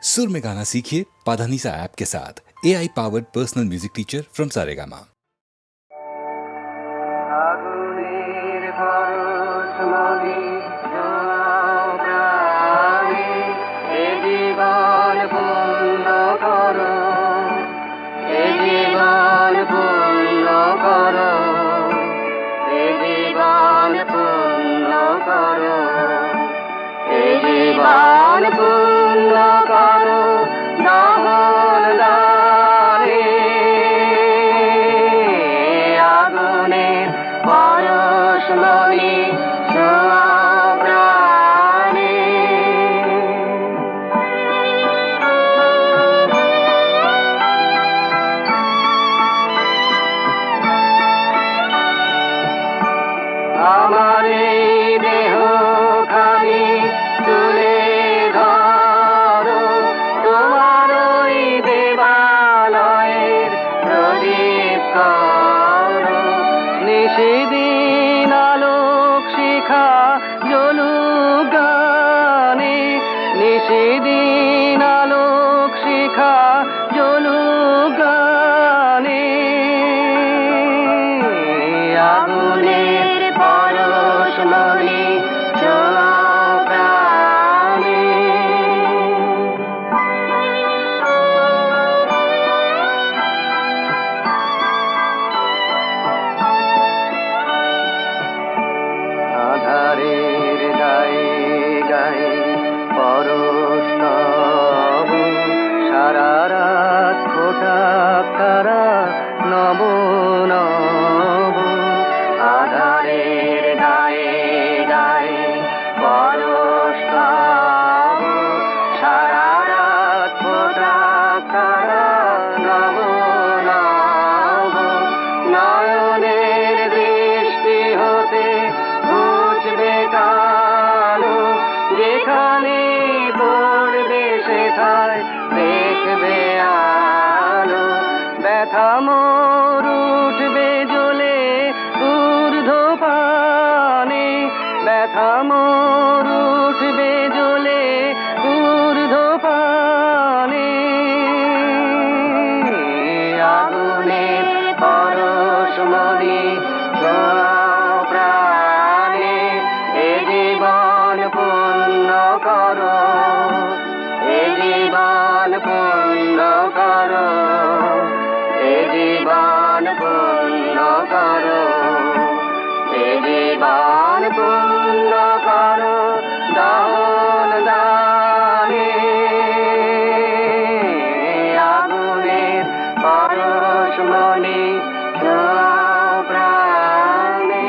सुर में गाना सीखिए पाधानीसा ऐप के साथ। AI powered personal music teacher from Saregama. আগুনের পরশমণি জোড়াও প্রাণে, এ জীবন পূর্ণ করো, এ জীবন পূর্ণ করো, এ জীবন পূর্ণ করো, এ জীবন পূর্ণ করো দহন দানে। আগুনের পরশমণি ছোঁয়াও প্রাণে। আমার এই দেহ খানি তুলে ধরো, তোমার ওই দেবালয়ের প্রদীপ করো। নিশিদিন আলোক শিখা জ্বলুক গানে, নিশিদিন আলোক শিখা জ্বলুক গানে। আগুনের পরশমণি ছোঁয়াও প্রাণে। আধারের গায়ে গায়ে পরশ তব, সারা রাত ফোটাক তারা নব নব। আধারের গায়ে গায়ে পরশ তব, সারা রাত ফোটাক তারা নব নব। নয়নের দৃষ্টি হতে ঘুচবে কালো, যেখানে পড়বে সেথায় দেখবে আলো। ব্যথা মোর উঠবে জ্বলে ঊর্ধ্বপানে, ব্যথা মোর উঠবে জ্বলে ঊর্ধ্বপানে। আগুনের পরশমণি ছোঁয়াও প্রাণে, এ জীবন পূর্ণ করো, এ জীবন পূর্ণ করো, এ জীবন পূর্ণ করো, এ জীবন পূর্ণ করো দহন দানে। আগুনের পরশমণি ছোঁয়াও প্রাণে।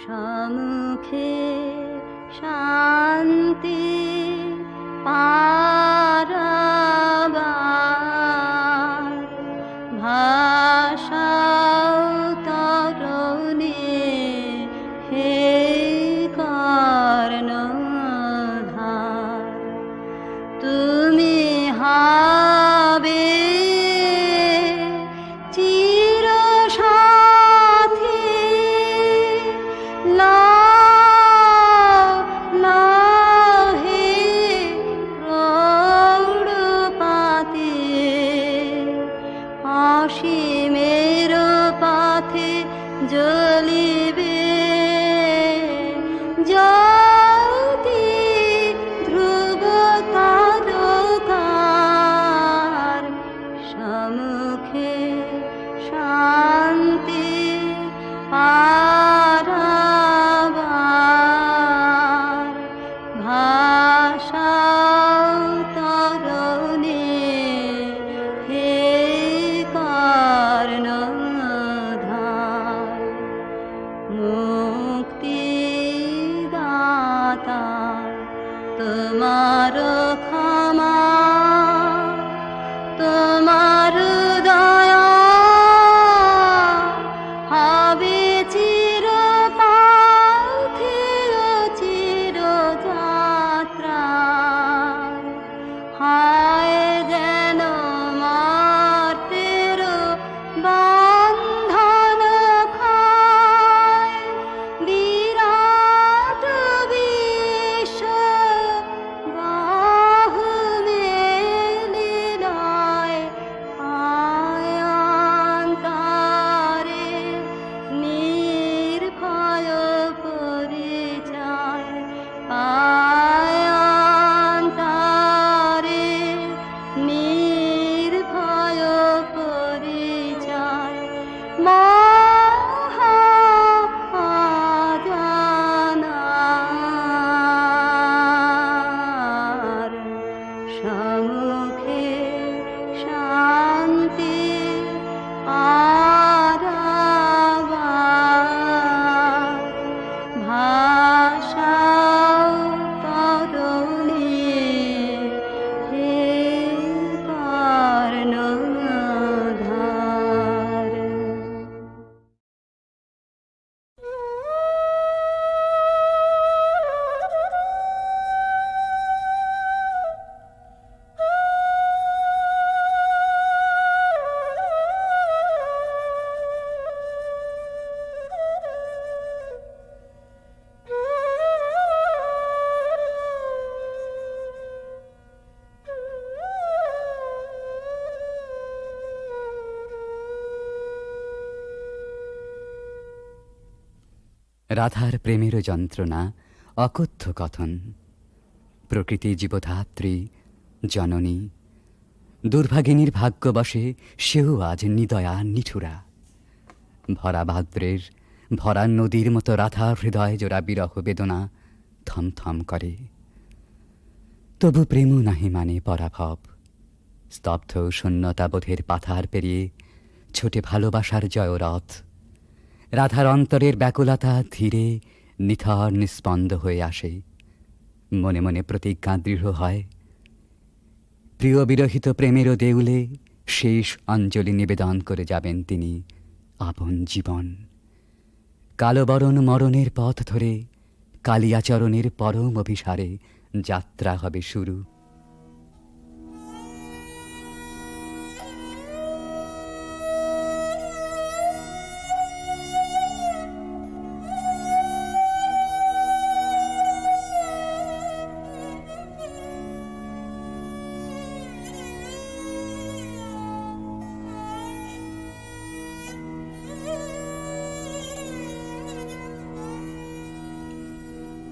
সম্মুখে শান্তি পারাবার ভাষাও তরণে হে কর্ণধার তুমি হবে চির সাথী হে প্রৌঢ়পাতে অসীমের পথে জ্বলিবে জ্যোতি ধ্রুব তারকার সম্মুখে শান্তি পারাবার ভাষাও তরণে হে কর্ণধার মুক্তি দাতা তোমার ক্ষমা তোমার দয়া হবে চির পাথেয় চির যাত্রা হায় যেন মর্তের বন্ধন খায় বিরাট বিশ্ব বাহু মেলিলয় আয়ন্তরে নির্ভয় পরিচয় আয়ন্তরে নির্ভয় পরিচয় মহা অজানার সম্মুখে শান্তি পারাবার ভাষাও তরণে হে কর্ণধার রাধার প্রেমের যন্ত্রণা অকথ্য কথন প্রকৃতি জীবধাত্রী জননী দুর্ভাগিনীর ভাগ্যবশে সেও আজ নিদয়া নিঠুরা ভরা ভাদ্রের ভরা নদীর মতো রাধার হৃদয় জোড়া বিরহ বেদনা থমথম করে তবু প্রেম নাহি মানে পরাভব স্তব্ধ শূন্যতাবোধের পাথার পেরিয়ে ছোটে ভালোবাসার জয়রথ রাধার অন্তরের ব্যাকুলতা ধীরে নিথর নিস্পন্দ হয়ে আসে মনে মনে প্রতিজ্ঞা দৃঢ় হয় প্রিয় বিরহিত প্রেমেরও দেউলে শেষ অঞ্জলি নিবেদন করে যাবেন তিনি আপন জীবন কালবরণ মরণের পথ ধরে কালিয়াচরণের পরম অভিসারে যাত্রা হবে শুরু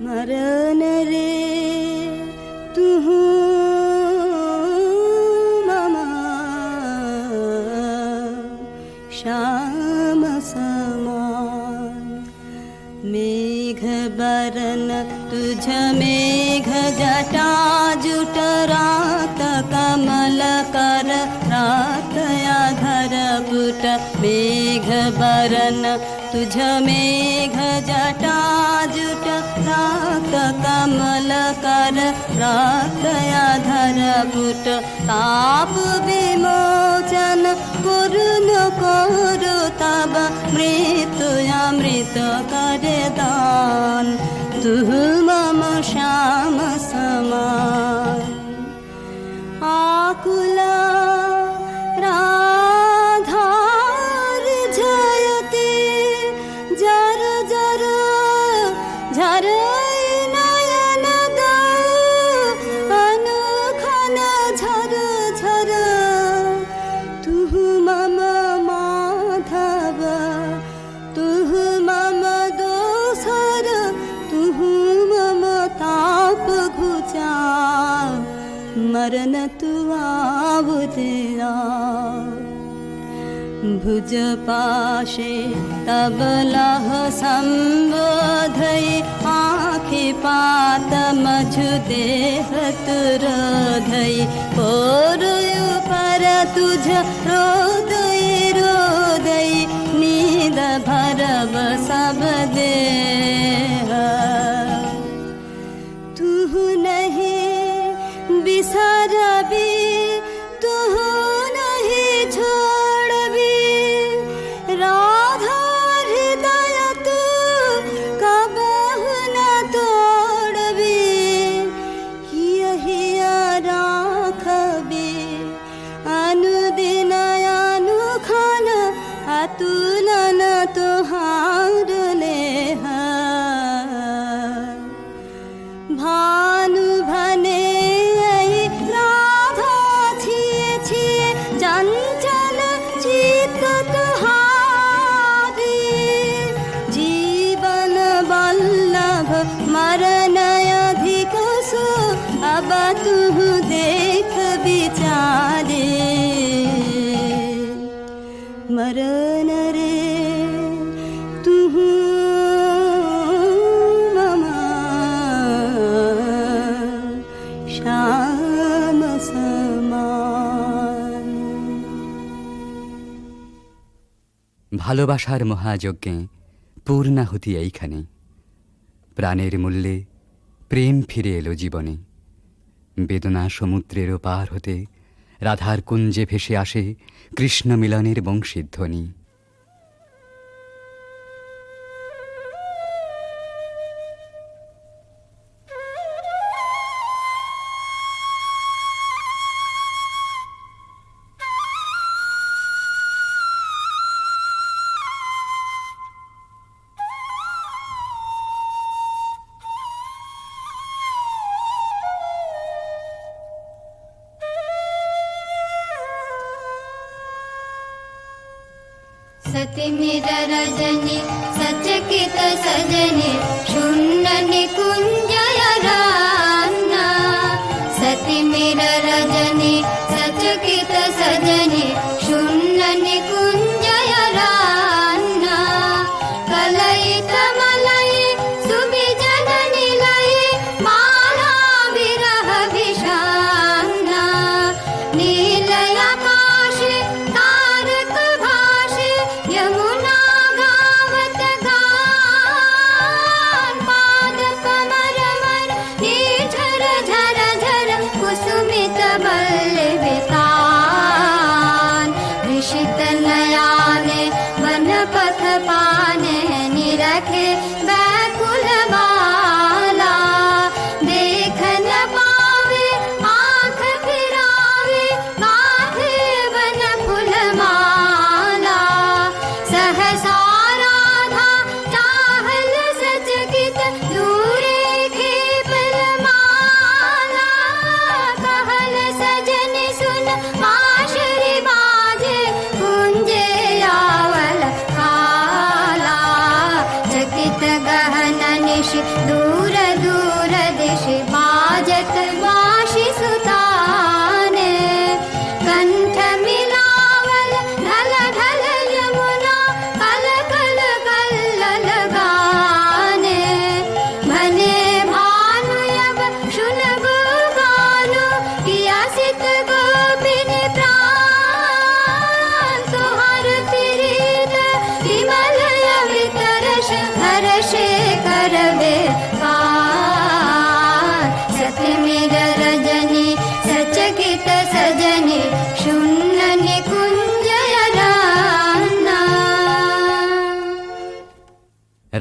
मरण रे तू ममा श्याम समान मेघ बरन तुझ मेघ जटा जुट रात कमल कर रात या धर पुट मेघ बरन तुझ मेघ जटा जुट रात कमल कर रातयाधर पुट ताप विमोचन करुण करु तब मृत्यु अमृत करे दान तू मम श्याम समान आकुला राधार झयते जर जर झर नयन अनुखन झर झर तू मम माधव तू मम दोसर तू मम ताप घुचा मरण तू आवुदिया भुज पाशे तब लह संबोधई आँखि पात मझु देह तुरधई पोरुयु पर तुझ रोदई रोदई नींद भरव सब देह तू नहीं बिसरबी तू नहीं छोड़बी राधा हृदय तू कबहु न तोड़बी यही राखबी अनुदिन अनुखन अतुलन तुहार नेह भानु भने राधा छिए छिए चंचल चित तुहारी जीवन वल्लभ मरण अधिक सो अब तू देख विचारे मरण रे तू শ্যাম সমান ভালোবাসার মহাযজ্ঞে পূর্ণাহুতি এইখানে প্রাণের মূল্যে প্রেম ফিরে এলো জীবনে বেদনা সমুদ্রের পার হতে রাধার কুঞ্জে ভেসে আসে কৃষ্ণ মিলনের বংশীধ্বনি सती मेर रजनी सचकित सजनी शून्य निकुंजय रान्ना सती मेर रजनी सचकित सजनी शून्य निकुंजय रान्ना कलयित मलय सुविजन निलय माला विरह विषान्ना नीलय आकाशे तारक भाषे यमुना गावत गान पाद कमल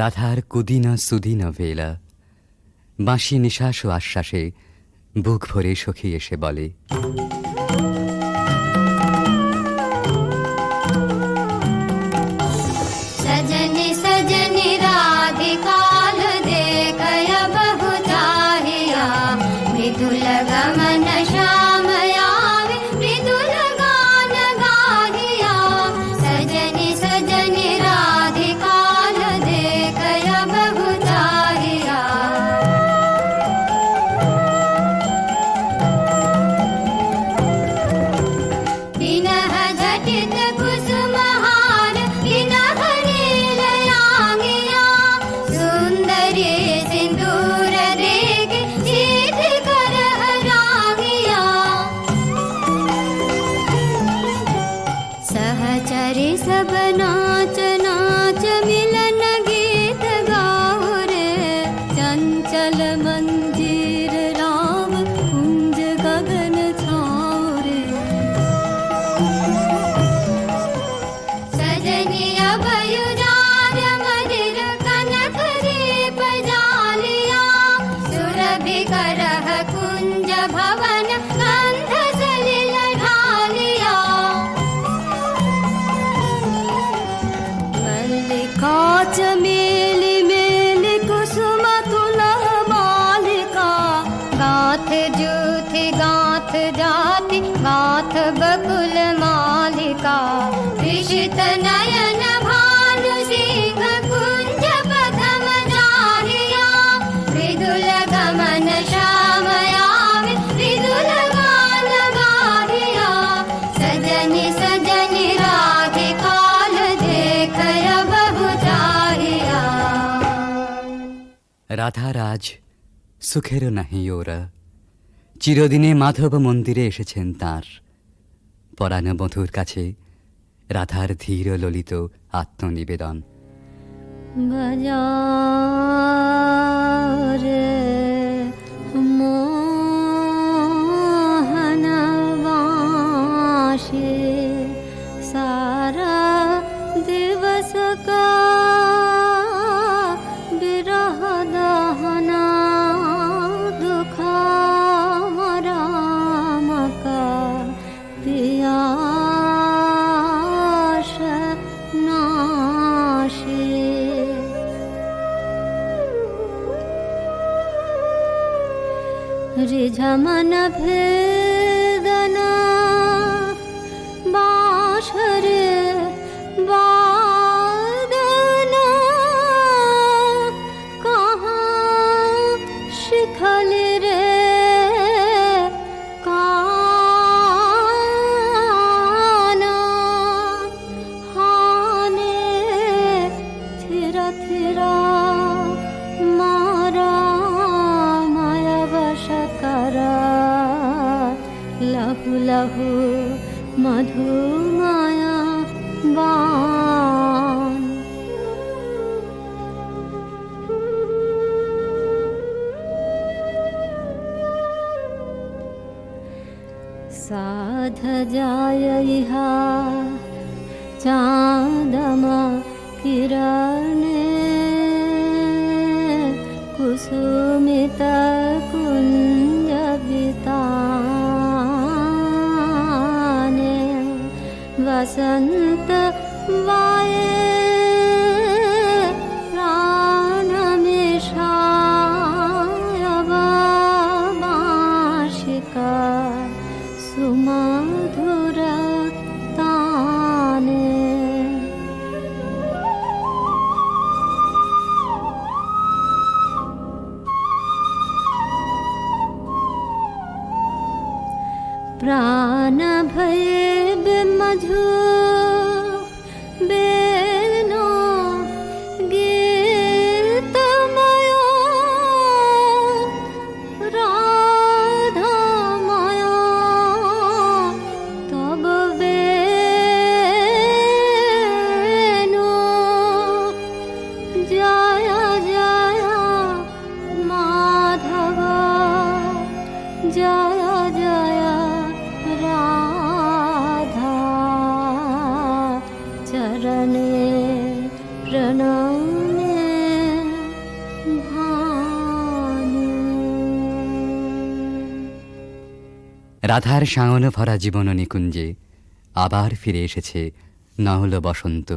রাধার কুদিন সুদিন বেলা, বাঁশি নিঃশ্বাস ও আশ্বাসে বুক ভরে সখী এসে বলে, सजनि सजनि राधिकाल देखय बहु चाहिया, मृदुल गमन श्याम आवे मृदुल गान गाहिया। सजनि सजनि राधिकाल देखय बहु चाहिया। विनह झटित कुसुमहार विनह नीलयांगिया, सुंदरी सिंदूर रेख सीत करह रागिया। सहचरी सब नाच नाच मिलन गीत गाओ रे, चंचल मंजीर राम कुंज गगन छाओ रे। सजनी अभयुजार मदिर कनक दीप जालिया, सुरभि करह कुंज भवन गंध सलिल ढालिया। मल्लिका चमेली मेली कुसुम तुलह मालिका, गाथ जूथि गाथ जाति गाथ बकुल मालिका। विशित नयन भानु सिंह कुंज पथम जाहिया, मृदुल गमन श्याम आवे मृदुल गान गाहिया। सजनि सजनि राधिकाल देखय बहु चाहिया। রাধার আজ সুখেরও নাহি ওরা, চিরদিনে মাধব মন্দিরে এসেছেন তাঁর। পরাণ বধূর কাছে রাধার ধীর ললিত আত্মনিবেদন। बजाओ रे मोहन बाँशि, सारा दिवस का बिरह दहना, दुख राम का पियास नाशे। रिझमन भेदना बाँश रे वादना, कहाँ शिखल रे काना। हाने थिरा थिरा मारा माया वश करा, लहु लहु मधु माया बाण। साध जाय इहा चाँदमा किरणे, कुसुमित कुंज बिताने। वसंत वाये प्राण मिशाय बाँशिका, सुमधुर ताने। प्राण भये बिमधु बेल রাধার সাঙন ভরা জীবন নিকুঞ্জে আবার ফিরে এসেছে নহল বসন্ত।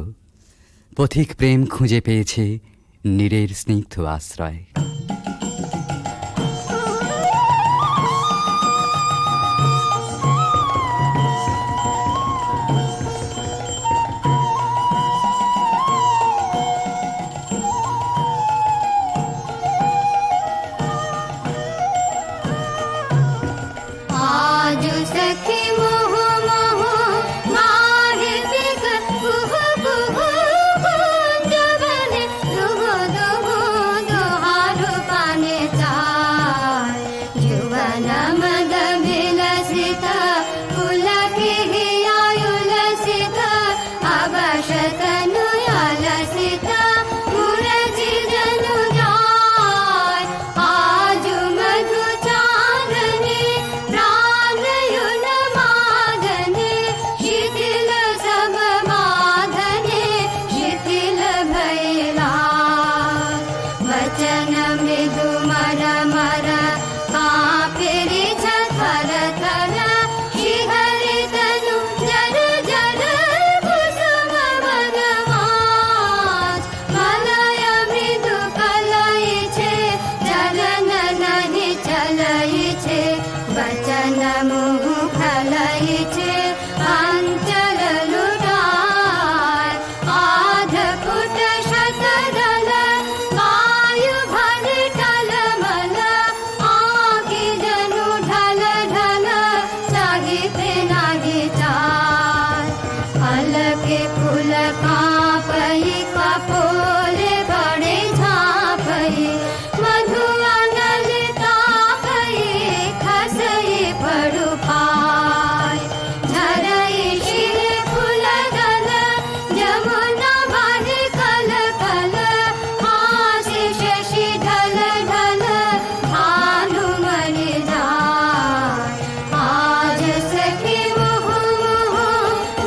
পথিক প্রেম খুঁজে পেয়েছে নীরের স্নিগ্ধ আশ্রয়। आज सखी मोह मोह माहे बिग कुह कुह कुंजवन दुह दुह दुहारु पाने चाय जुवन मद विलसित पुलके आयुलसित अवशतनु अलसित मुरजी जनु जाय आजु मधु चांदनी प्राणयुन मादने शिथिल सब माधने शिथिल भैला वचन मृदु मर मर कांपे थर थर शिहरि तनु जर जर कुसुम वनमास मलय मृदु कलय छे चलन नहीं चलय छे वचन मुह खलय छे अंचल लुटाय आध फुट शतदल वायु भर टलमल आँखि जनु ढल ढल चाहिते नाही जाय अलके फूल कांपई कपोले बड़े झांपई मधु अनल तापई खसई पड़ु पाय झरई शिर फूल दल जमुना बाहे कल कल हासि शशि ढल ढल भानु मरि जाय आज सखी मुह मुह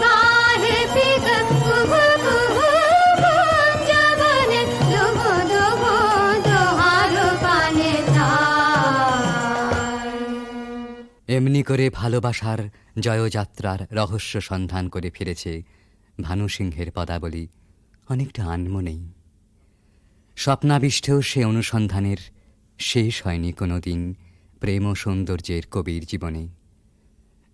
गाहे पिग कुह कुह कुंजवन दुह दुह दुहारु पाने चाय। এমনি করে ভালোবাসার জয়যাত্রার রহস্য সন্ধান করে ফিরেছে ভানু সিংহের পদাবলী অনেকটা আনমনেই। স্বপ্নাবিষ্টেও সে অনুসন্ধানের শেষ হয়নি কোনো দিন প্রেম ও সৌন্দর্যের কবির জীবনে।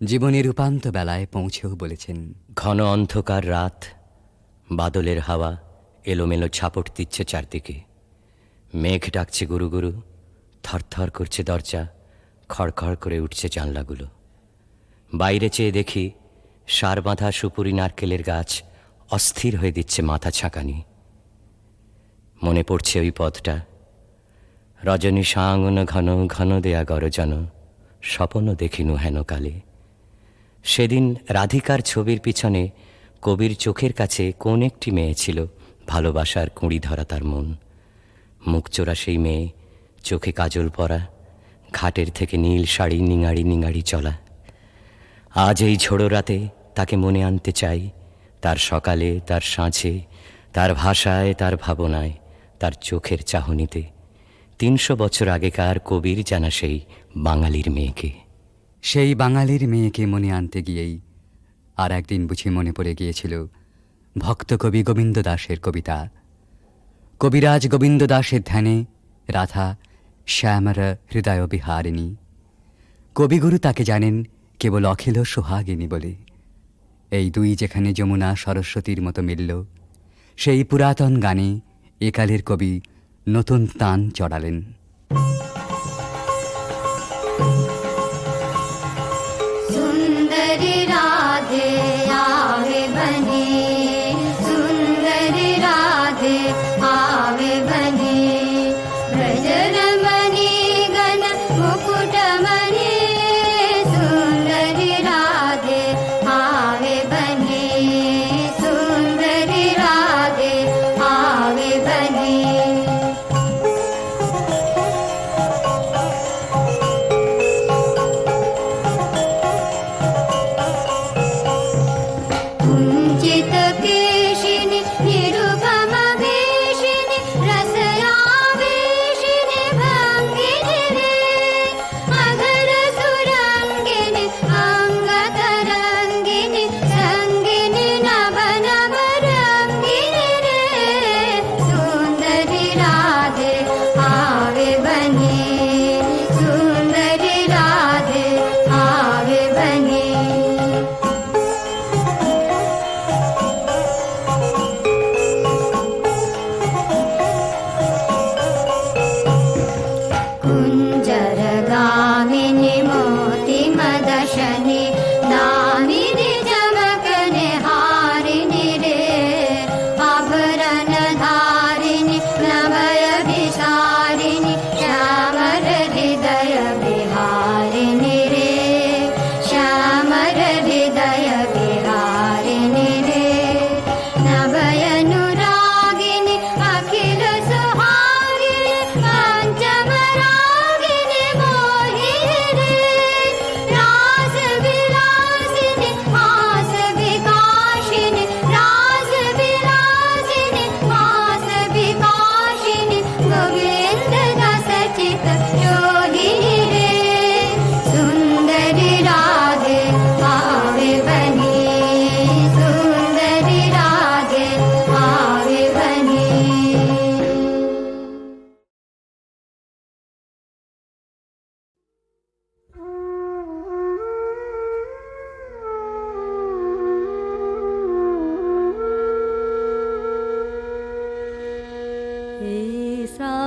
জীবনের উপান্ত বেলায় পৌঁছেও বলেছেন, ঘন অন্ধকার রাত, বাদলের হাওয়া এলোমেলো ঝাপট দিচ্ছে চারদিকে। মেঘ ডাকছে গুরু গুরু, থরথর করছে দরজা, খড়খড় করে উঠছে জানলাগুলো। বাইরে চেয়ে দেখি সার বাঁধা সুপুরি নারকেলের গাছ অস্থির হয়ে দিচ্ছে মাথা ছাঁকানি। মনে পড়ছে ওই পথটা, রজনী সাঙ্গন ঘন ঘন দেয়া গরজন, স্বপন দেখিনু হেন কালে। সেদিন রাধিকার ছবির পিছনে কবির চোখের কাছে কোন একটি মেয়ে ছিল, ভালোবাসার কুঁড়ি ধরা তার মন। মুখচোরা সেই মেয়ে, চোখে কাজল পরা, ঘাটের থেকে নীল শাড়ি নিঙাড়ি নিঙাড়ি চলা। আজ এই ঝোড়ো রাতে তাকে মনে আনতে চাই, তার সকালে, তার সাঁঝে, তার ভাষায়, তার ভাবনায়, তার চোখের চাহনিতে। ৩০০ বছর আগেকার কবির জানা সেই বাঙালির মেয়েকে। সেই বাঙালির মেয়েকে মনে আনতে গিয়েই আর একদিন বুঝি মনে পড়ে গিয়েছিল ভক্ত কবি গোবিন্দ দাসের কবিতা। কবিরাজ গোবিন্দ দাসের ধ্যানে রাধা শ্যামর হৃদয় বিহারিণী। কবিগুরু তাকে জানেন কেবল অখিল সোহাগিনী বলে। এই দুই যেখানে যমুনা সরস্বতীর মতো মিলল, সেই পুরাতন গানে একালের কবি নতুন তান চড়ালেন। सुंदरी राधे आवे बने, सुंदरी राधे आवे बने, ब्रजरमणि गण मुकुटमणि, सुंदरी राधे आवे बने, सुंदरी राधे आवे बने।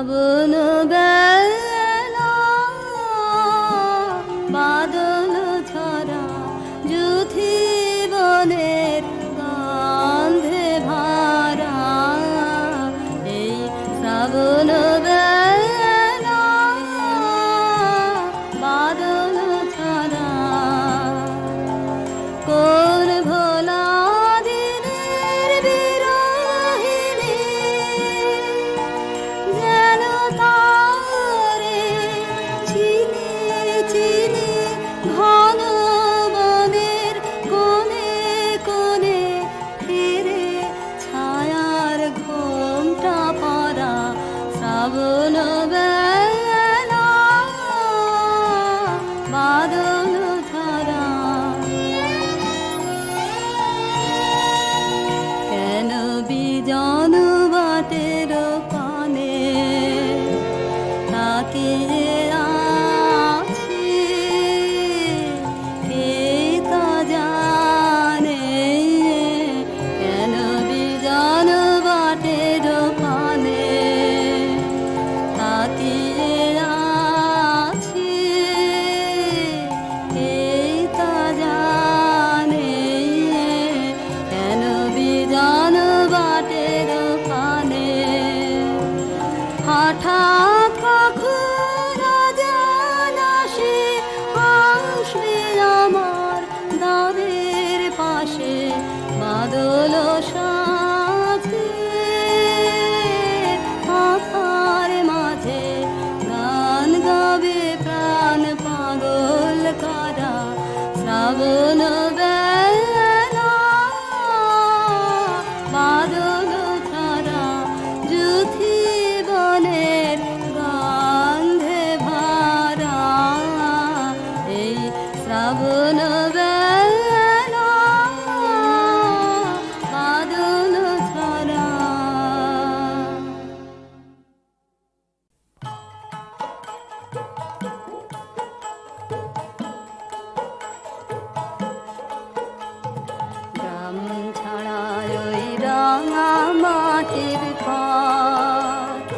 শ্রাবণ বেলা বাদল ঝরা যুথি বনের গন্ধে ভরা এই শ্রাবণ বেলা বাদল ঝরা কোন ভোলা দিনের বিরহিণী যেন তারে চিনি চিনি ঘন বনের কোণে কোণে ফিরে ছায়ার ঘোমটা পরা শ্রাবণ বেলা বাদল ঝরা কেন বিজন বাটের পানে তাকিয়ে আছি কে তা জানে কেন বিজন বাটের পানে তাকিয়ে আছি কে তা জানে কেন বিজন বাটের পানে হঠাৎ কখন জানাসে আসবে আমার দ্বারের পাশে বাদল সাজে মাথার মাঝে গান গাবে প্রাণ পাগল করা শ্রাবণ বেলা বাদল ঝরা যুথি বনের গন্ধে ভরা এই শ্রাবণ বেলা বাদল ঝরা গ্রাম ছাড়া ওই রাঙা মাটির পথ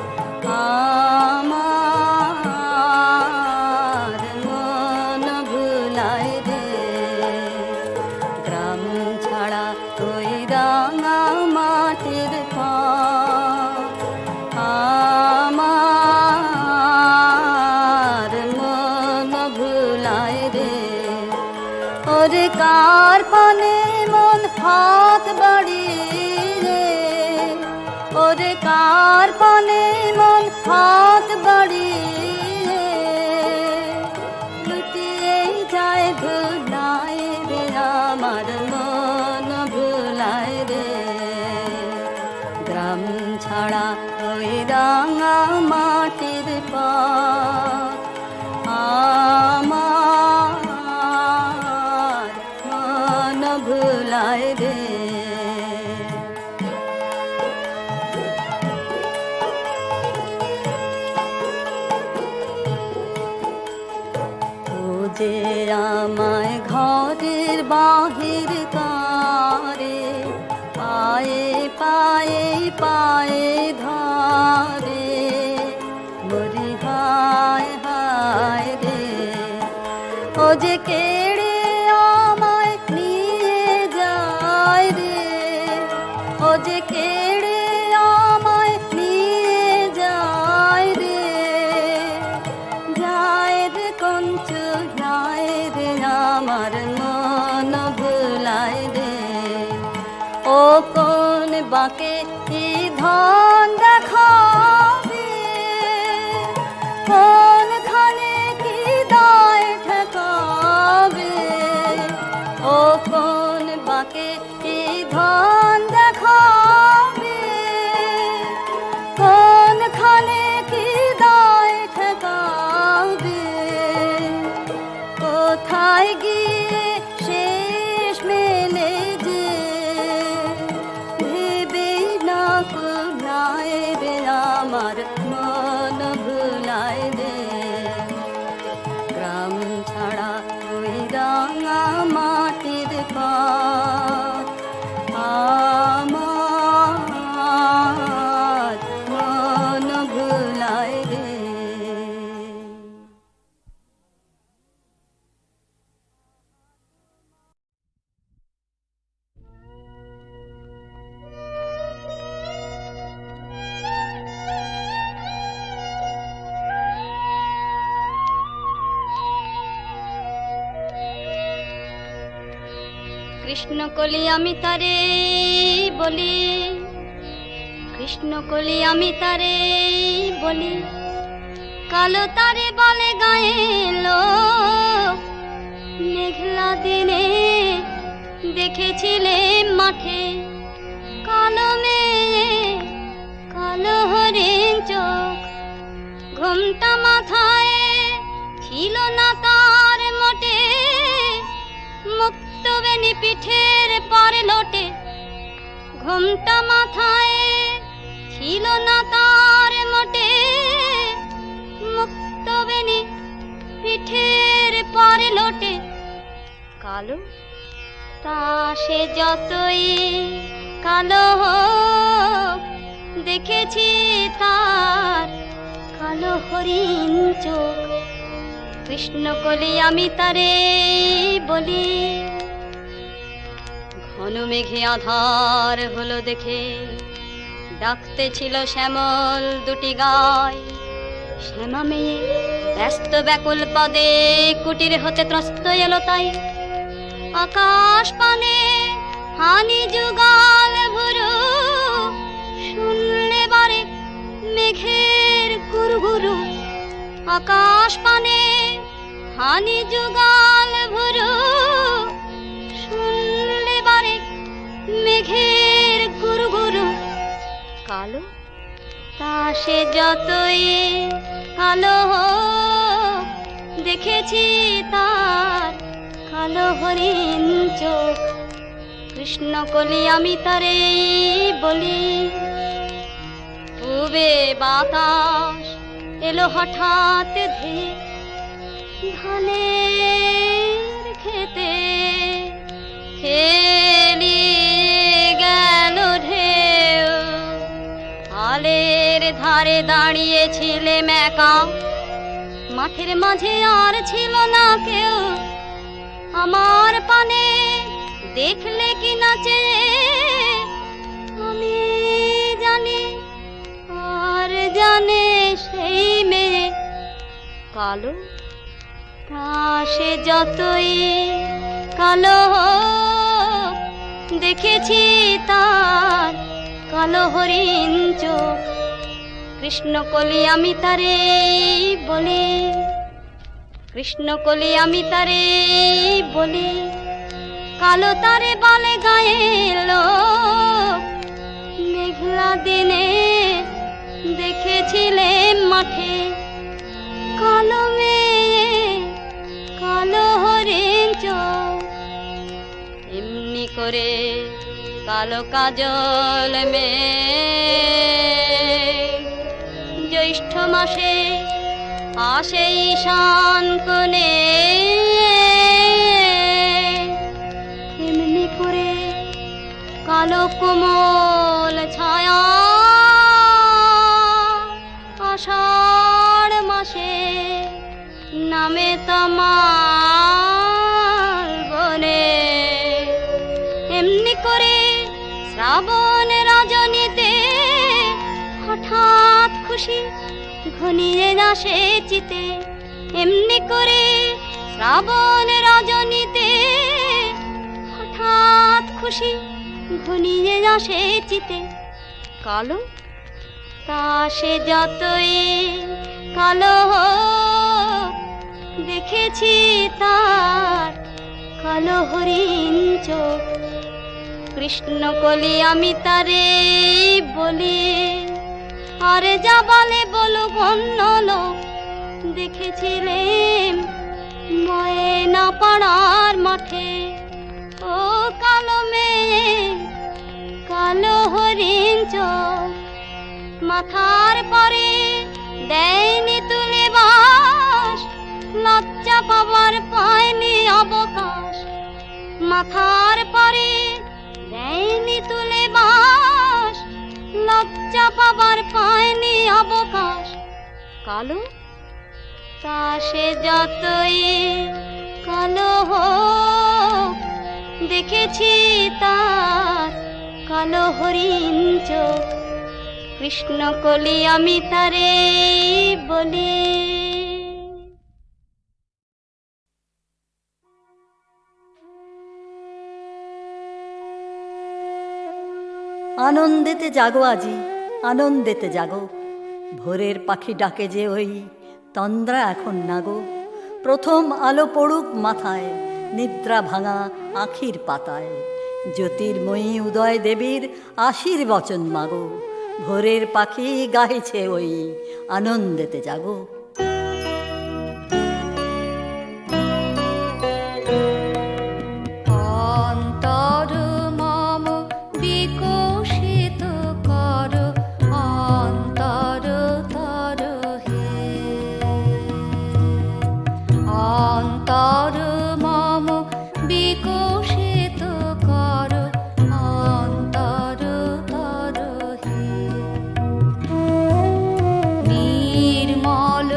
আমার মন ভুলায় রে গ্রাম ছাড়া ওই রাঙা মাটির পথ আমার মন ভুলায় রে ওরে কার পানে মন হাত বাড়িয়ে ওরে কার পানে মন হাত বাড়িয়ে লুটিয়ে যায় ভুলায় রে আমার মন ভুলায় রে গ্রাম ছাড়া ওই রাঙা মাটির পথ আমার মন ভুলায় রে ও যে আমায় ঘরের বাহির কারে পায়ে পায়ে পায়ে ধরে মরি হায় হায় রে ও যে কেড়ে আমায় নিয়ে যায় রে ও যে কেড়ে আমায় নিয়ে যায় রে যায় রে কঞ্চু যায় রে আমার মন ভুলায় রে ও কোন বাকে কি ধন দেখাবে কোনখানে কি দায় ঠেকাবে ও কোন বাকে কি ধন দেখাবে কোনখানে কি দায় ঠেকাবে কোথায় গিয়ে শেষ মেলে যে ভেবে না কোনায় বেলা কৃষ্ণ কলি আমি তারে বলি, কৃষ্ণ কলি আমি তারে বলি, কালো তারে বলে গায়ে লোক, মেঘলা দিনে দেখেছিলে মাঠে, কালো মেয়ে কালো হরিণ চোখ, ঘুমটা মাথায় ছিল না তার মোটে, মুক্ত বেনি পিঠের পরে লোটে, ঘুমটা মাথায় ছিল না তার মোটে, মুক্ত বেনি পিঠের পরে লোটে, কালো তা সে যতই কালো হোক, দেখেছি তার কালো হরিণ চোখ, কৃষ্ণ কলি আমি তারে বলি। ঘন মেঘে আধার হলো দেখে, ডাকতে ছিল শ্যামল দুটি গায়, শ্যামা মেয়ে ব্যস্ত ব্যাকুল পদে কুটির হতে ত্রস্ত এলো তাই, আকাশ পানে হানি যুগাল ভুরু, শুনলে বারে মেঘের গুরু গুরু, আকাশ পানে হানি যুগাল ভুরু, শুনলে বারে মেঘের গুরু গুরু, কালো তা সে যতই কালো হোক, দেখেছি তার কালো হরিণ চোখ, কৃষ্ণ কলি আমি তারে বলি। পূবে বাতাস এলো হঠাৎ ধেয়ে, ধানের খেতে খেলিয়ে গেল ঢেউ, খালের ধারে দাঁড়িয়েছিলে একা, মাঠের মাঝে আর ছিল না কেউ, আমার পানে দেখলে কি নাচে, আমি জানি আর জানে সেই মেয়ে, কালো তা সে যতই কালো হোক, দেখেছি তার কালো হরিণ চোখ, কৃষ্ণ কলি আমি তারে বলি, কৃষ্ণ কলি আমি তারে বলি, কালো তারে বলে গায়ে লোক, মেঘলা দিনে দেখেছিলে মাঠে, কালো মেয়ে কালো হরিণ চোখ, এমনি করে কালো কাজল মেঘ জ্যৈষ্ঠ মাসে আসে ঈশান কোণে, এমনি করে কালো কোমল ছায়া আষাঢ় মাসে নামে তমাল বনে, এমনি করে শ্রাবণ রজনীতে হঠাৎ খুশি ঘনিয়ে আসে চিতে, এমনি করে শ্রাবণ রজনীতে হঠাৎ খুশি ঘনিয়ে আসে চিতে, কালো তা সে যতই কালো হোক, দেখেছি তার কালো হরিণ চোখ, কৃষ্ণ কলি আমি তারে বলি। আর যা বলে বলো অন্য লোক, দেখেছিলেন ময়না পাড়ার মাঠে, ও কালো মেয়ে কালো হরিণ চোখ, মাথার পরে দেয়নি তুলে বাস, লজ্জা পাবার পায়নি অবকাশ, মাথার পরে দেয়নি তুলে বাস, লজ্জা পাবার পায়নি অবকাশ, কালো তা সে যতই কালো হোক, দেখেছি তার কালো হরিণ চোখ, কৃষ্ণ কলি আমি তারে বলি। আনন্দেতে জাগো আজি, আনন্দেতে জাগো। ভোরের পাখি ডাকে যে ওই তন্দ্রা এখন নাগো। প্রথম আলো পড়ুক মাথায়, নিদ্রা ভাঙা আখির পাতায়। জ্যোতির্ময়ী উদয় দেবীর আশীর্বচন মাগো। ভোরের পাখি গাইছে ওই আনন্দেতে জাগো। অন্তর মম বিকশিত কর, অন্তর তর হে। অন্তর মম বিকশিত কর, অন্তর তর হে। নির্মল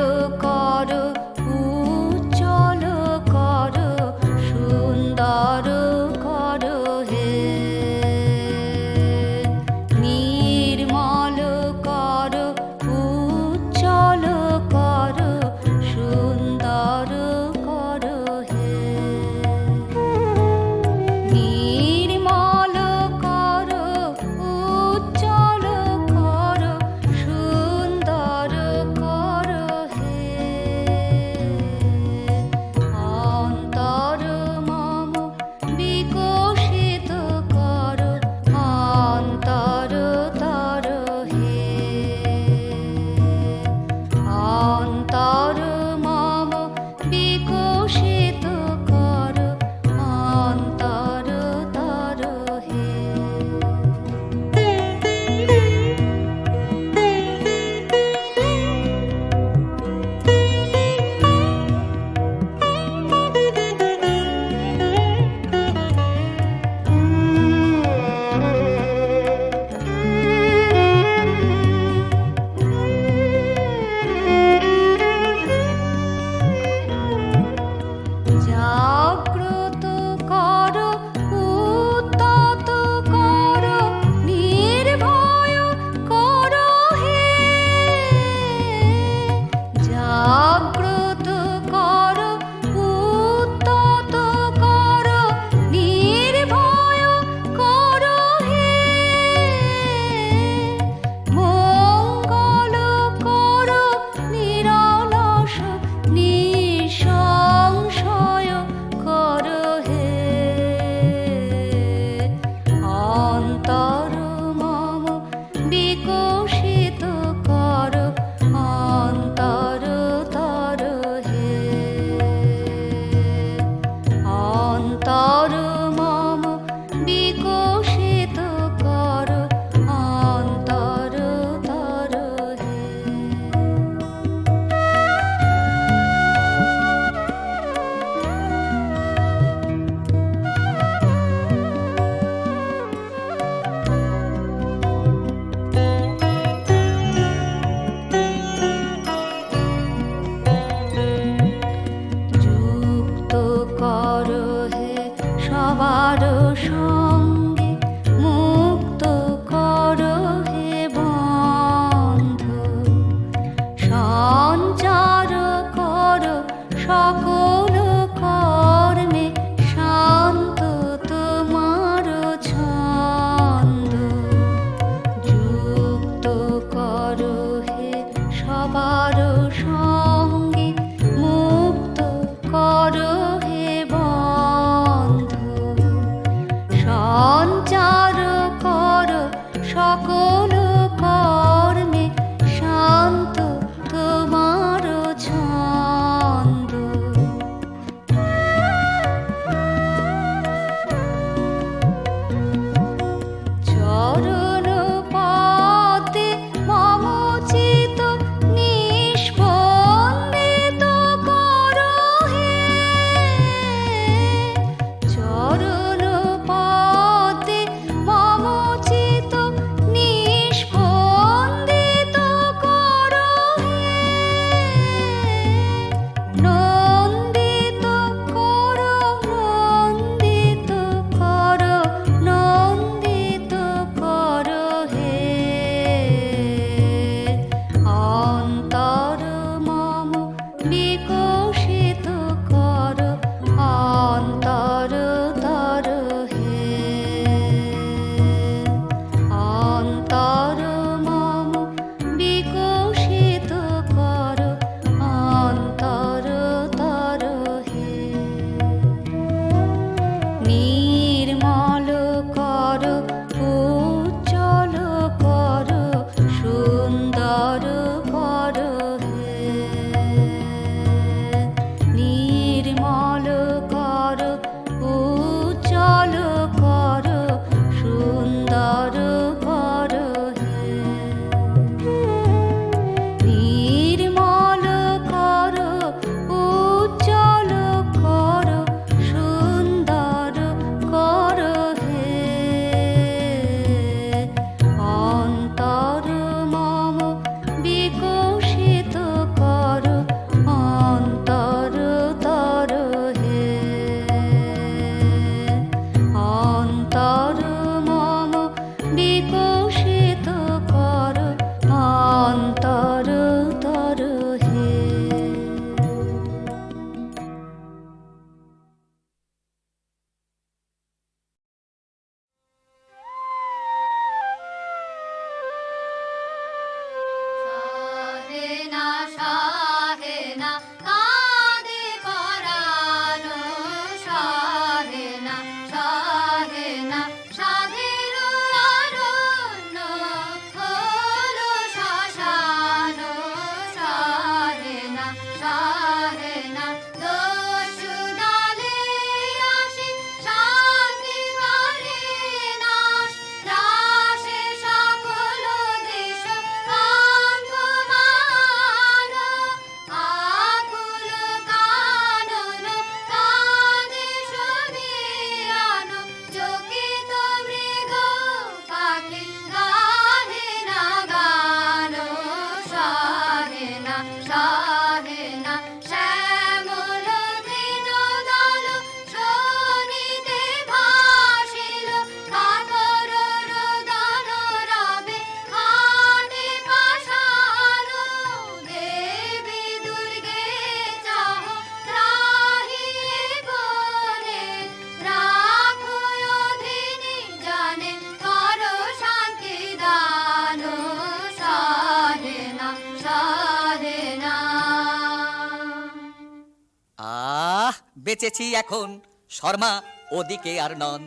সেচেছি এখন শর্মা ওদিকে আর নন,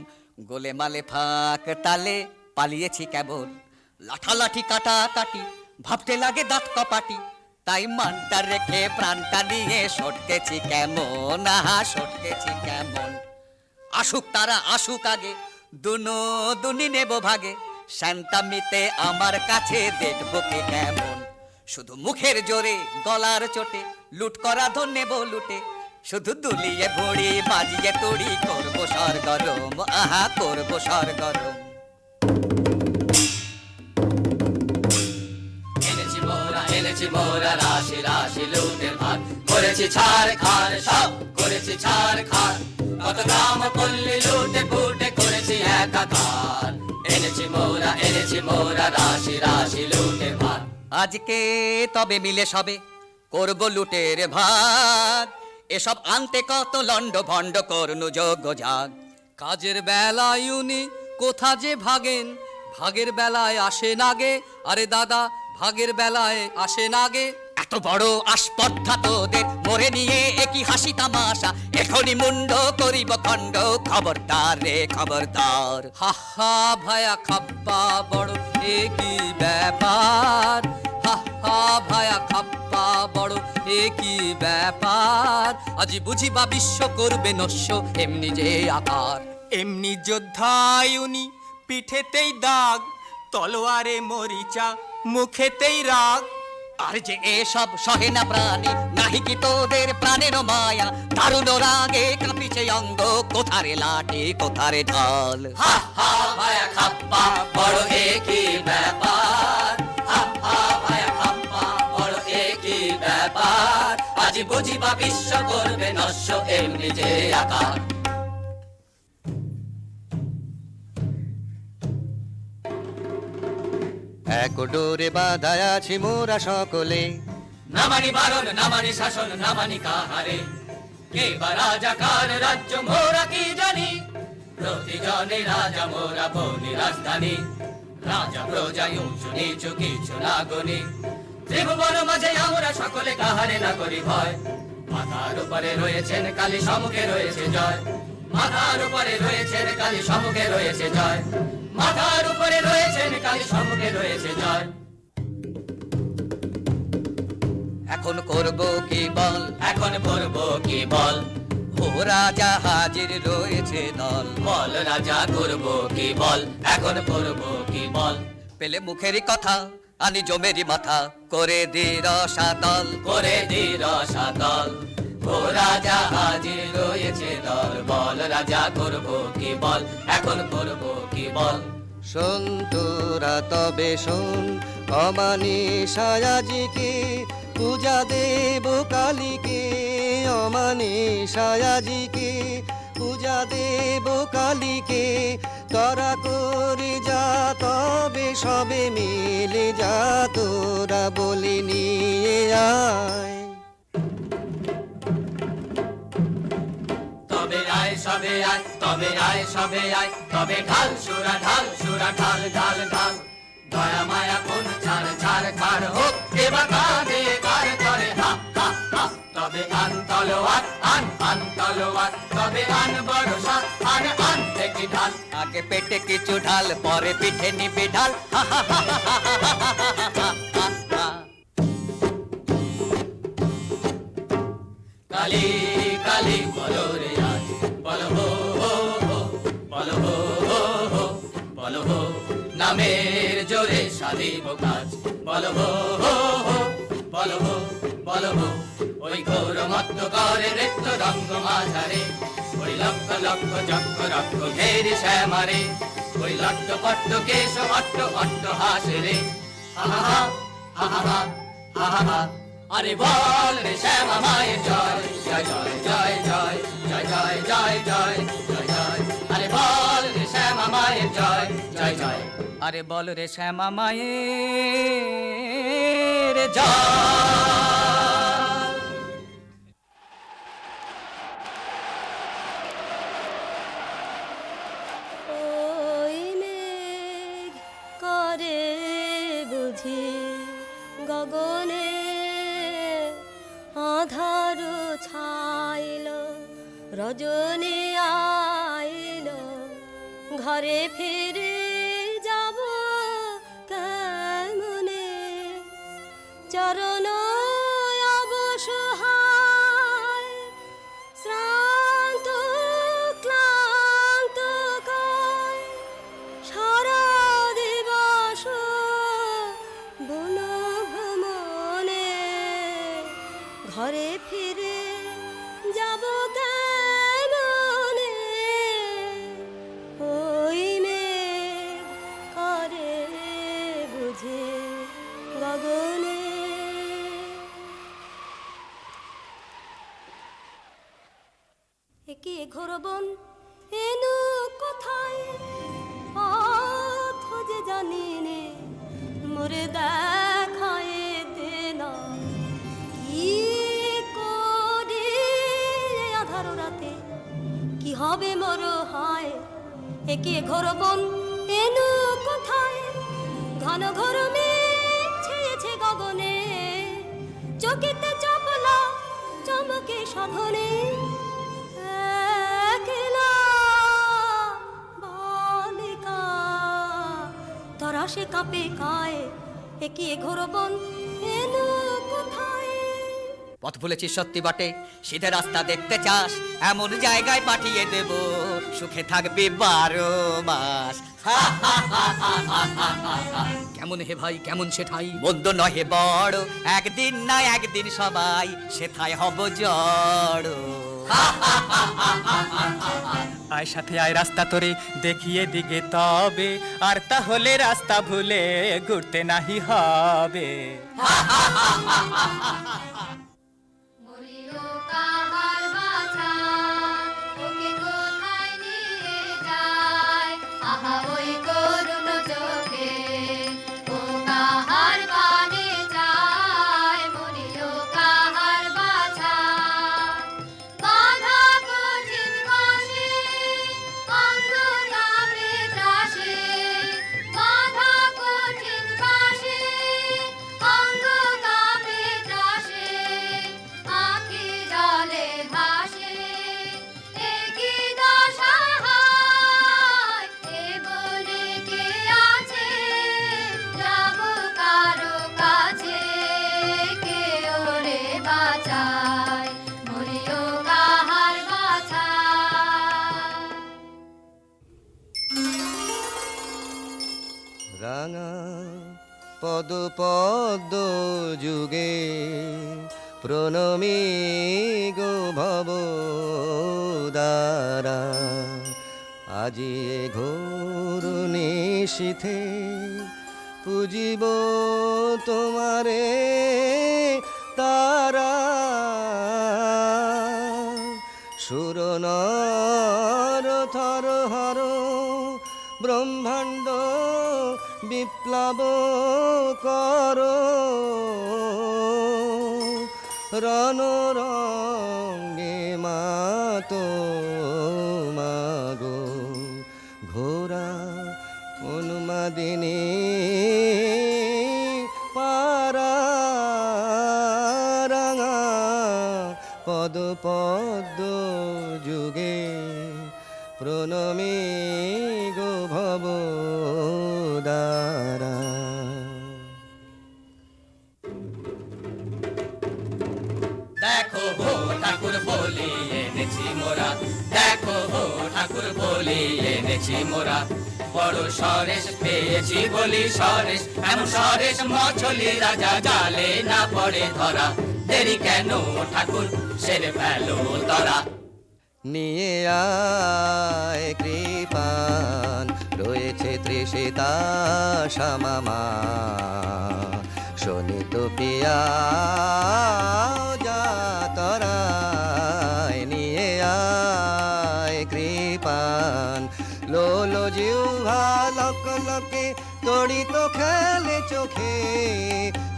গোলে মালে ফাঁক তালে পালিয়েছি কেমন, লাঠালাঠি কাটা কাটি ভাবতে লাগে দাঁত কপাটি, তাই মানটা রেখে প্রাণটা নিয়ে সটকেছি কেমন, আহা সটকেছি কেমন। আসুক তারা আসুক আগে, দুনো দুনি নেব ভাগে, শান্তামিতে আমার কাছে দেখবো কে কেমন। শুধু মুখের জোরে গলার চোটে লুট করা ধন নেব লুটে, শুধু দুলিয়ে ভড়ি বাজিয়ে তুড়ি করবো সরগরম, আহা করবো সরগরম। এনেছি মোরা রাশি রাশি লুটের ভার, করেছি ছাড় খার সব করেছি ছাড় খার, কত গ্রাম পল্লী লুটে ফুটে করেছি একাকার। এনেছি মোরা রাশি রাশি লুটের ভার, আজকে তবে মিলে সবে করব লুটের ভাগ, এসব আনতে কত লন্ড ভণ্ড করনু যোগ্য জাগ। কাজের বেলায় উনি কোথা যে ভাগেন, ভাগের বেলায় আসে নাগে, আরে দাদা ভাগের বেলায় আসে নাগে। এত বড় আসপর্ধা তোদের মরে নিয়ে একই হাসি তামাশা, এখনই মুন্ড করিব খণ্ড, খবরদার রে খবরদার। হা হা ভায়া খাপ্পা বড় একই ব্যাপার, হা হা ভায়া খাপ্পা বড় একই ব্যাপার, আজি বুঝিবা বিশ্ব করবে নস্য এমনি যে আকার। এমনি যোদ্ধায় উনি পিঠেতেই দাগ, তলোয়ারে মরিচা মুখেতেই রাগ। আর যে এসব সহে না প্রাণী, নাহি কি তোদের প্রাণের মায়া, দারুণ রাগে কাঁপিছে অঙ্গ, কোথারে লাঠি কোথারে ঢাল। হা হা ভায়া খাপ্পা বড় একই ব্যাপার, হা হা ভায়া খাপ্পা বড় একই ব্যাপার, আজি বুঝিবা বিশ্ব করবে নস্য এমনি যে আকার। এক ডোরে বাঁধায় আছি মোরা সকলে, না মানি বারণ না মানি শাসন না মানি কাহারে, কে বা রাজা কার রাজ্য মোরা কি জানি, প্রতিজনে রাজা মোরা বনি রাজধানী, রাজা প্রজা উঁচু নিচু কিছু না গনি, ত্রিভুবন মাঝে আমরা সকলে কাহারে না করি ভয়, মাথার উপরে রয়েছেন কালী সম্মুখে রয়েছে জয়, মাথার উপরে রয়েছেন কালী সম্মুখে রয়েছে জয়, মাথার উপরে রয়েছেন কালী সম্মুখে রয়েছে জয়। এখন করব কি বল, এখন করব কি বল, ও রাজা হাজির রয়েছে দল, বল রাজা করব কি বল, এখন করব কি বল। পেলে মুখেরই কথা আনি জমেরি মাথা, করে দি রসাতল, করে দি রসাতল, ও রাজা হাজির রয়েছে দল, বল রাজা করব কি বল, এখন করব কি বল। শোন তোরা তবে শোন, অমানিসায় আজিকে পূজা দেব কালীকে, অমানিসায় আজিকে পূজা দেব কালীকে, তোরা করে যা তবে সবে মিলে যা, তোরা বলি নিয়ে আয়। তবে আয় সবে আয়, তবে আয় সবে আয়, তবে ঢাল সুরা ঢাল সুরা ঢাল ঢাল ঢাল, দয়া মায়া কোন ছাড় ছাড় ছাড় হোক, এবার কাঁধে কার করে হা হা হা। তবে আন তলোয়ার আন তলোয়ার, তবে আন বড়সা আন থেকে ঢাল, আগে পেটে কিছু ঢাল পরে পিঠে নিবি ঢাল, হা হা হা হা হা হা হা হা হা। কালী কালী বলো রে আজ, বলো হো হো হো, বলো হো হো হো, বলো হো নামের জোরে সাধিব কাজ, বলো হো হো হো, বলো হো বলো হো। ওই ঘোর মত্ত করে নৃত্য রঙ্গ মাঝারে, ওই লক্ষ লক্ষ চক্র রক্ষ ঘেরি শ্যামারে, ওই লট্ট পট্ট কেশ অট্ট অট্ট হাসে রে, হা হা হা হা হা হা হা হা। আরে বল রে শ্যামা মায়ের জয়, জয় জয় জয় জয় জয় জয় জয় জয় জয় জয়, আরে বল রে শ্যামা মায়ের জয়, জয় জয়, আরে বল রে শ্যামা মায়ের জয়। ওই মেঘ করে বুঝি গগনে আধার ছাইল, রজনী আইলো ঘরে ফিরে যাব কেমনে চরণ অবসহায় শ্রান্ত ক্লান্ত কায় সারা দিবস বন ভ্রমণে ঘরে ফিরে যাব কেমনে ওই মেঘ করে বুঝে গগনে একে ঘোর বন এনু কোথায় পথ যে জানি নে মোরে দেখায় দে না কি করি আধার রাতে কি হবে মোর হায় একে ঘোর বন এনু কোথায় ঘন ঘোর মেঘ ছেয়েছে গগনে চকিতে চাপলা চমকে সাধনে একলা বালিকা তরা সে কাঁপে কায় একে ঘোর বন এনু কোথায় পথ ভুলেছিস সত্যি বটে সিধে রাস্তা দেখতে চাস এমন জায়গায় পাঠিয়ে দেব সুখে থাকবি 12 মাস কেমন হে ভাই কেমন সেঠাই মন্দ নহে বড় একদিন না একদিন সবাই সেথায় হব জড় আয় সাথে আয় রাস্তা তোরে দেখিয়ে দিকে তবে আর তাহলে রাস্তা ভুলে ঘুরতে নাহি হবে মরিও কাহার বাছা ওকে কোথায় নিয়ে যায় আহা ওই করুণ চোখে ও কাহার বানে যায় মরিও কাহার বাছা বাঁধা কঠিন বাঁশে অন্ধকারে ত্রাসে বাঁধা কঠিন বাঁশে অন্ধকারে ত্রাসে আঁখি জলে ভাসে একই দশা হায় এ বনে কে আছে যাব কারো কাছে কে ওরে বাঁচায় মরিও কাহার বাছায় রাঙা পদ পদ্ম যুগে প্রণমী গো ভব দ্বারা আজি এ ঘোর নিশীথে পুজিব তোমারে তারা সুরনর থর হর ব্রহ্মাণ্ড বিপ্লব কর রণরঙ্গে মাতো মাগো ঘোরা উন্মাদিনী পারা রাঙা পদ পদ্ম যুগে প্রণমী গো ভব দ্বারা দেখো হো ঠাকুর বলি এনেছি মোরা দেখো হো ঠাকুর বলি এনেছি মোরা বড় সরেশ পেয়েছি বলি সরেশ এমন সরেশ মছলি রাজা জালে না পড়ে ধরা দেরি কেন ঠাকুর সেরে ফেলো তরা নিয়ে আয় কৃপান রয়েছে তৃষিতা শ্যামামা শোনিত পিয়া যাতরায় নিয়ে আয় কৃপান লোলো জিহ্বা লক লকে তড়িত খেলে চোখে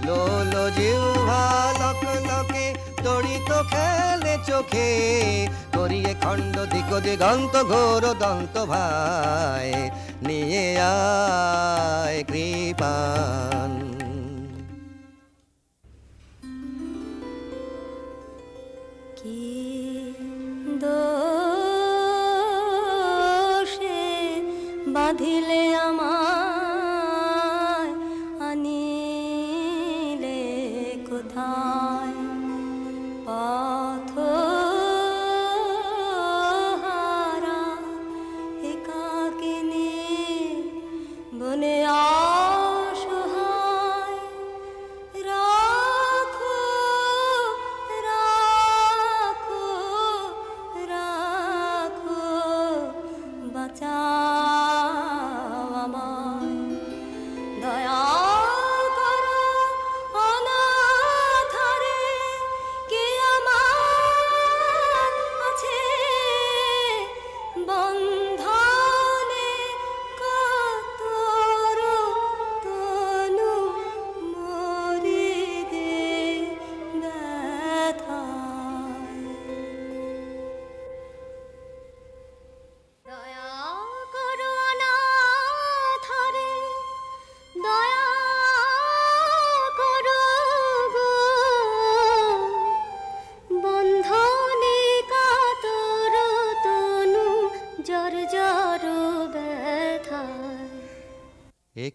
লোলো জিহ্বা লক লকে তড়িত খেলে চোখে করিয়ে খণ্ড দিক দিগন্ত ঘোর দন্ত ভাই নিয়ে আয় কৃপান কি দো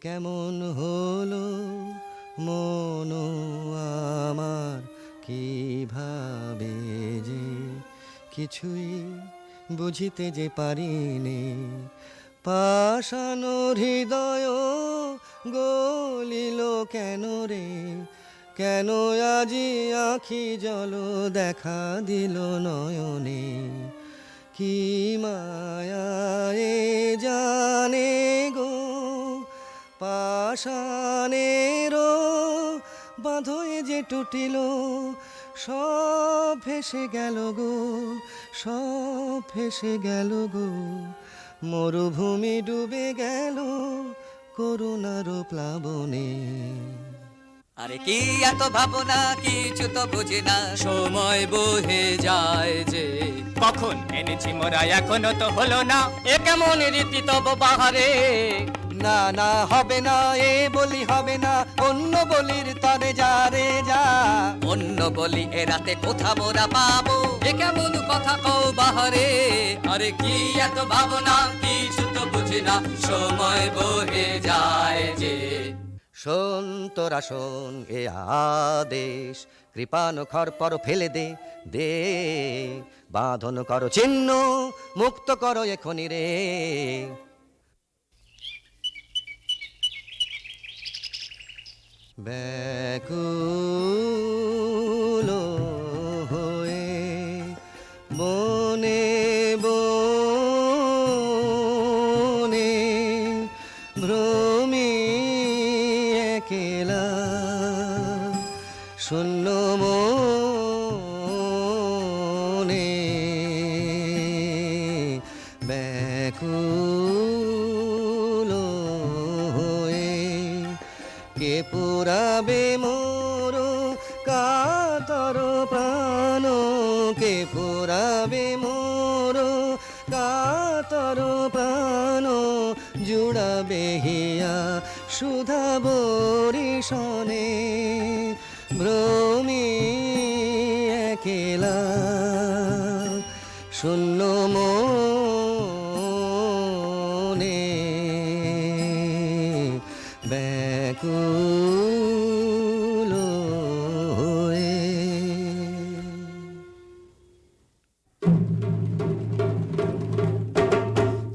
কেমন হলো মন আমার, কিভাবে যে কিছুই বুঝিতে যে পারিনি। পাষাণ হৃদয় গলিল কেন রে, কেন আজি আখি জল দেখা দিল নয়নে। কি মায়ায় জানে গো পাষাণেরও বাঁধয়ে যে টুটিল, সব ভেসে গেল গো, সব ভেসে গেল গো। মরুভূমি ডুবে গেল করুণার প্লাবনে। আরে কি এত ভাবনা, কিছু তো বুঝি না, সময় বহে যায় যে। কখন এনেছি মোরা এখনো তো হলো না, এ কেমন রীতি তব বাহারে। না না হবে না, এ বলি হবে না, অন্য বলির তরে যা রে যা। অন্য বলি এ রাতে কোথা মোরা পাবো, এ কেমন কথা কও বাহারে। আরে কি এত ভাবনা, কিছু তো বুঝি না, সময় বহে যায় যে। শোন তোরা শোন এ আদেশ, কৃপানো খর পর ফেলে দে দে, বাঁধন করো চিহ্ন, মুক্ত করো এখনি রে। ব্যাকুল হয়ে বনে বনে ভ্রমি একেলা, শূন্য মনে ব্যাকুল হয়ে কে পুরাবে মোর কাতর প্রাণ, কে পুরাবে মোর কাতর প্রাণ, জুড়াবে হিয়া সুধা বরিশনে, ভ্রমি একেলা শূন্য মনে ব্যাকুল হয়ে।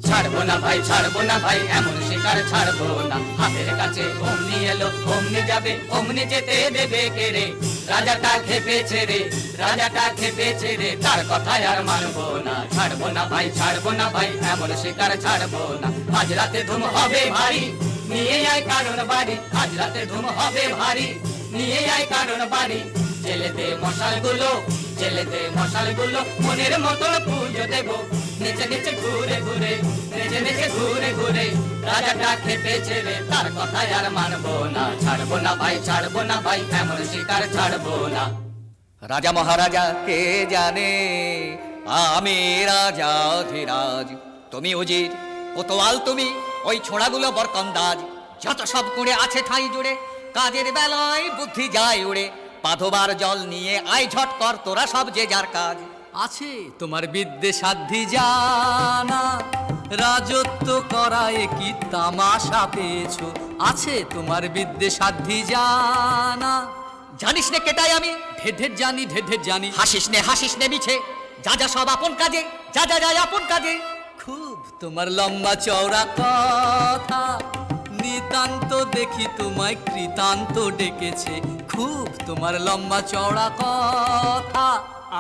ছাড়বো না ভাই, ছাড়বো না ভাই, এমন শিকার ছাড়বো না। হাতের কাছে অমনি এলো, অমনি যাবে, অমনি যেতে দেবে কে রে। রাজাটা খেপেছে রে, রাজাটা খেপেছে রে, তার কথায় আর মানবো না। ছাড়বো না ভাই, ছাড়বো না ভাই, এমন শিকার ছাড়বো না। আজ রাতে ধুম হবে ভারী, নিয়ে আয় কারণ বাড়ি। আজ রাতে ধুম হবে ভারী, নিয়ে আয় কারণ বাড়ি। জেলেতে মশালগুলো, জেলেতে মশালগুলো, মনের মতন পুজো দেবো। নেচে নেচে ঘুরে ঘুরে, নেচে নেচে ঘুরে ঘুরে, রাজাটা খেপেছে রে, তার কথায় আর মানবো না। ছাড়বো না ভাই, ছাড়বো না ভাই, এমন শিকার ছাড়বো না। রাজা মহারাজা কে জানে, আমি রাজা অধিরাজ। তুমি উজির, কোতোয়াল তুমি, ওই ছোড়াগুলো বরকন্দাজ। যত সব কুড়ে আছে ঠাঁই জুড়ে, কাজের বেলায় বুদ্ধি যায় উড়ে। পাধোবার জল নিয়ে আয় ঝট কর তোরা সব যে যার কাজ। আছে তোমার বিদ্যে সাধ্যি জানা, রাজত্ব করায় কি তামাশা পেয়েছো। আছে তোমার বিদ্যে সাধ্যি জানা, জানিস নে কেটাই আমি, ঢের ঢের জানি, ঢের ঢের জানি। হাসিস নে মিছে, যা যা সব আপন কাজে, যা যা যায় আপন কাজে। খুব তোমার লম্বা চওড়া কথা, নিতান্ত দেখি তোমায় কৃতান্ত ডেকেছে। খুব তোমার লম্বা চওড়া কথা।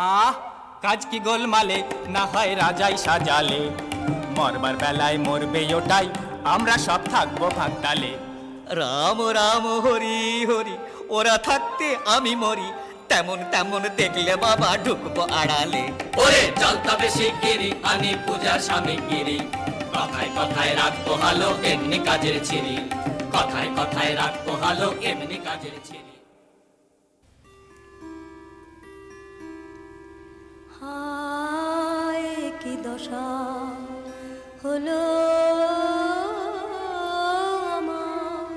আহ কাজ কি গোলমালে, না হয় রাজাই সাজালে। মরবার বেলায় মরবে ওটাই, আমরা সব থাকবো ভাগতালে। রাম রাম হরি হরি, ওরা থাকতে আমি মরি। তেমন তেমন দেখলে বাবা ঢুকবো আড়ালে। ওরে চল তবে শিগগিরি, আনি পূজার সামগ্রী। কথায় কথায় রাত পোহালো, এমনি কাজের ছিরি। কথায় কথায় রাত পোহালো, এমনি কাজের ছিরি। হায় কি দশা হলো আমার,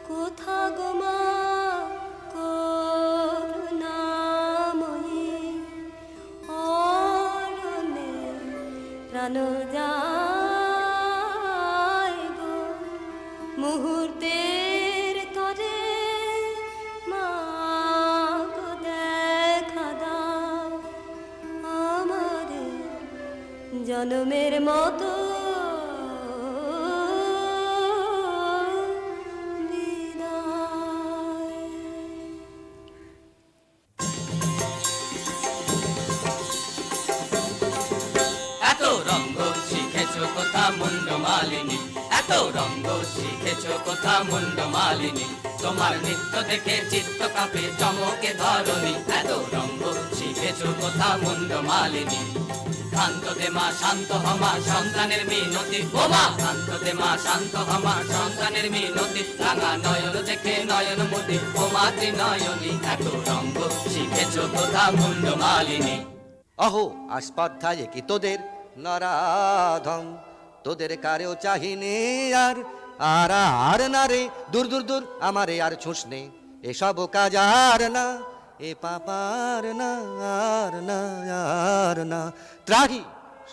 কোথা গোমা করুণাময়ী, অরণ্যে প্রাণ যায় গো মুহূর্তে জনমের মতো এত রঙ্গ শিখেছো কোথা মুন্ড মালিনী, এত রঙ্গ শিখেছো কোথা মুন্ড মালিনী, তোমার নৃত্য দেখে চিত্ত কাঁপে চমকে ধরণী, এত রঙ্গ শিখেছো কোথা মুন্ড মালিনী। শান্ত দে মা শান্ত হমা সন্তানের মিনতি, ও মা শান্ত দে মা শান্ত হমা সন্তানের মিনতি, রাঙা নয়ন দেখে নয়ন মতি, ও মা ত্রিনয়নী, এত রঙ্গ শিখেছো কোথা মুন্ড মালিনী। অহো আস্পর্ধায় কি তোদের নরাধম, তোদের কারেও চাহিনে আর আর আর না রে, দূর দূর দূর আমারে আর ছুঁস নে, এসব কাজ আর না, এ পাপার না আর না আর না, ত্রাহি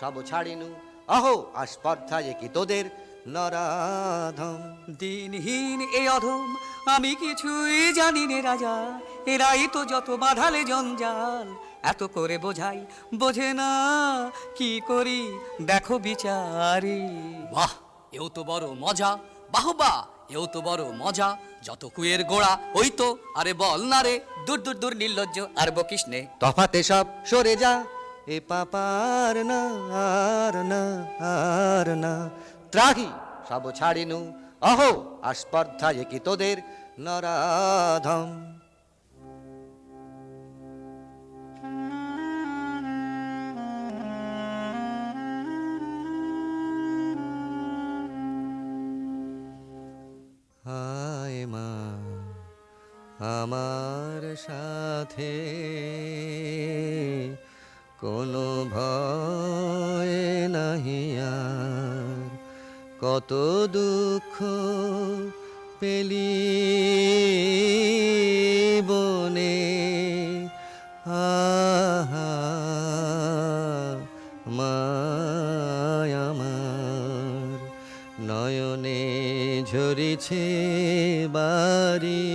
সব ছাড়িনু। অহো আস্পর্ধায় কি তোদের নরাধম। দিনহীন এ অধম আমি কিছুই জানি নে রাজা, এরাই তো যত বাধালে জঞ্জাল, এত করে বোঝাই বোঝে না, কি করি দেখো বিচারি। বাহ, এও তো বড় মজা, বাহবা এও তো বড় মজা, যত কুয়ের গোড়া ওই তো, আরে বল না রে, দূর দূর দূর নির্লজ্জ আর বকিস নে। তফাতে সব সরে যা, এ পাপার না আর না আর না, ত্রাহি সব ছাড়িনু। অহো আস্পর্ধায় কি তোদের নরাধম। হায় মা আমার সাথে কোনো ভয় নাহি আর, কত দুঃখ পেলি বনে, আহা মায় আমার নয়নে ঝরিছে বাড়ি,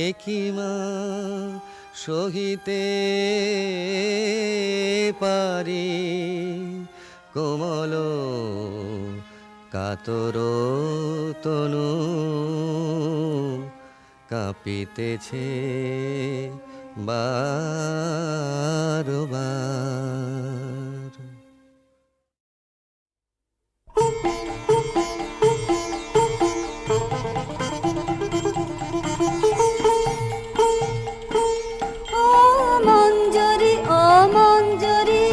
একই মা সহিতে পারি, কোমল কাতর তনু কাঁপিতেছে বারবার। মঞ্জরি ও মঞ্জরি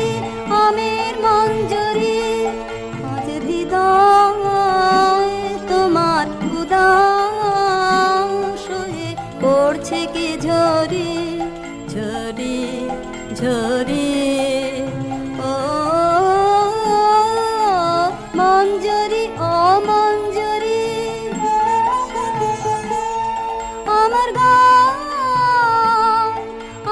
আমের মঞ্জরি, আজ হৃদয় তোমার উদাস হয়ে পড়ছে কি ঝরি ঝরি ঝরি। ও মঞ্জরি ও মঞ্জরি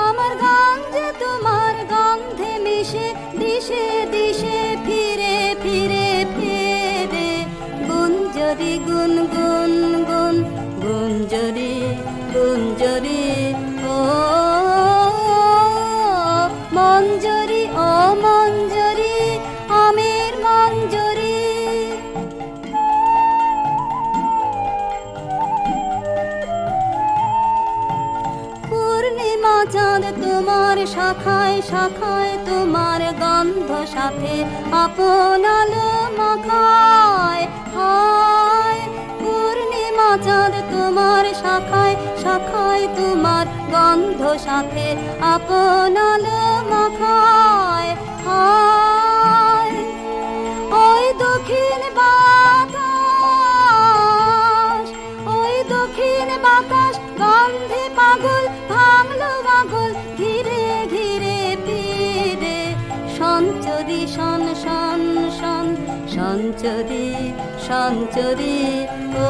আমার গান যে তোমার গন্ধে মিশে দিশে দিশে ফিরে ফিরে ফিরে, গুঞ্জরি গুন গুন গুন গুঞ্জরি গুঞ্জরি। ও মঞ্জরি ও মঞ্জরি আমের মঞ্জরি। পূর্ণিমা চাঁদ তোমার শাখায় শাখায়, তোমার গন্ধ সাথে আপন আলো মাখায়, হায় পূর্ণিমা চাঁদ তোমার শাখায় শাখায়, তোমার গন্ধ সাথে আপন আলো মাখায়, হায় ওই দক্ষিণ বাতাস, ওই দক্ষিণ বাতাস গন্ধে পাগল ভাঙলো পাগল, ঘিরে ঘিরে ফিরে সঞ্চরি শন শন শন সঞ্চরি সঞ্চরি। ও